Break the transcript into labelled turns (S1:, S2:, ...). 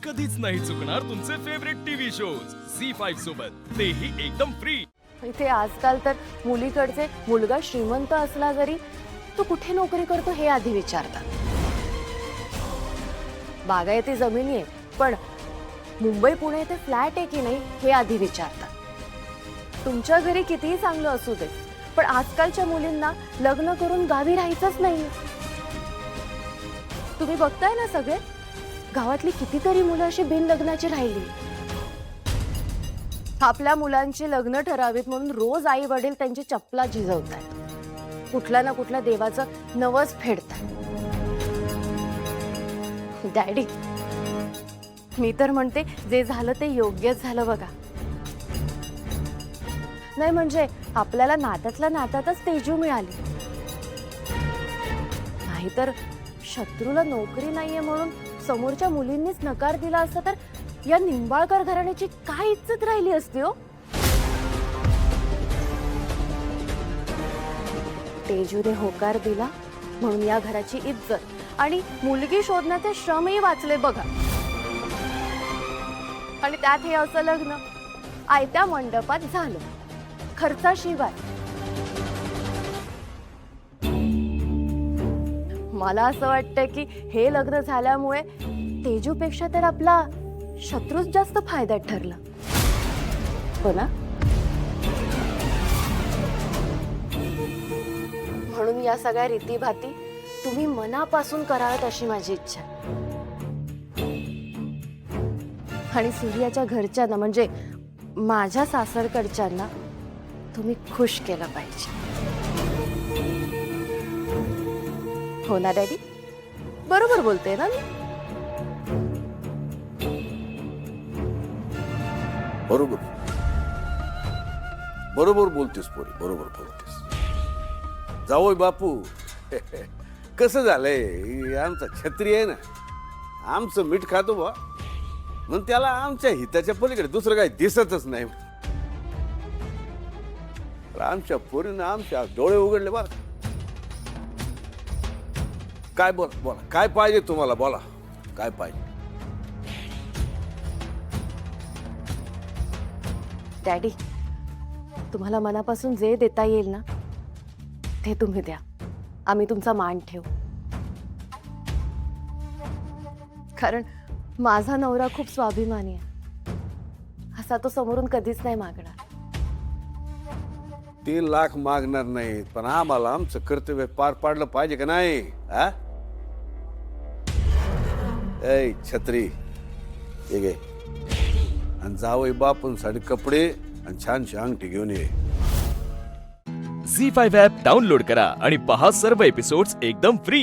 S1: कधीच नाही चुकणार तुमचे फेवरेट टीव्ही शोज झी5 सोबत, तेही एकदम फ्री।
S2: इथे आजकाल तर मुलीकडचे मुलगा श्रीमंत असला जरी तो कुठे नोकरी करतो हे आधी विचारतात। बागायती जमिनी आहे पण मुंबई पुणे येथे फ्लॅट आहे की नाही हे आधी विचारतात। तुमच्या घरी कितीही चांगलं असू दे पण आजकालच्या मुलींना लग्न करून गावी राहायचंच नाही। तुम्ही बघताय ना सगळे गावातली कितीतरी मुलं अशी बिन लग्नाची राहिली। आपल्या मुलांची लग्न ठरावीत म्हणून रोज आई वडील त्यांची चपला झिजवतात, कुठल्या ना कुठल्या देवाचं नवस फेडतात। डॅडी मी तर म्हणते जे झालं ते योग्यच झालं बघा। नाही म्हणजे आपल्याला नात्यातल्या नात्यातच तेजू मिळाली, नाहीतर शत्रूला नोकरी नाहीये म्हणून समोरच्या मुलींनीच नकार दिला असता तर या निंबाळकर घराण्याची काय इज्जत राहिली असती हो। तेजूने होकार दिला म्हणून या घराची इज्जत आणि मुलगी शोधण्याचे श्रमही वाचले बघा। आणि त्यात हे असं लग्न आयत्या मंडपात झालं, खर्चाशिवाय। मला असं वाटतं की हे लग्न झाल्यामुळे तेजूपेक्षा तर आपला शत्रूच जास्त फायद्यात ठरला, हो ना? म्हणून या सगळ्या रीतीभाती तुम्ही मनापासून कराव्यात अशी माझी इच्छा। आणि सूर्याच्या घरच्यांना म्हणजे माझ्या सासरकडच्यांना तुम्ही खुश केलं पाहिजे, हो ना डॅडी? बरोबर बोलते ना मी?
S3: बरोबर बरोबर बोलतेस पोरी, बरोबर बोलतेस। जावोय बापू कसं झालंय, आमचा छत्री आहे ना, आमचं मीठ खातो बा म्हणून त्याला आमच्या हिताच्या पलीकडे दुसरं काही दिसतच नाही। आमच्या पोरीनं आमच्या डोळे उघडले बा। काय बोला बोला, काय पाहिजे तुम्हाला, बोला काय पाहिजे।
S2: डॅडी तुम्हाला मनापासून जे देता येईल ना ते तुम्ही द्या, आम्ही तुमचा मान ठेवू। कारण माझा नवरा खूप स्वाभिमानी आहे, असा तो समोरून कधीच नाही मागणार।
S3: 3 लाख मागणार नाहीत पण आम्हाला आमचं कर्तव्य पार पाडलं पाहिजे का नाही? हा ऐ छत्री हे घे आणि जावई बापूंसाठी कपडे आणि छानशी अंगठी घेऊन ये।
S1: झी5 ॲप डाउनलोड करा आणि पहा सर्व एपिसोड्स एकदम फ्री।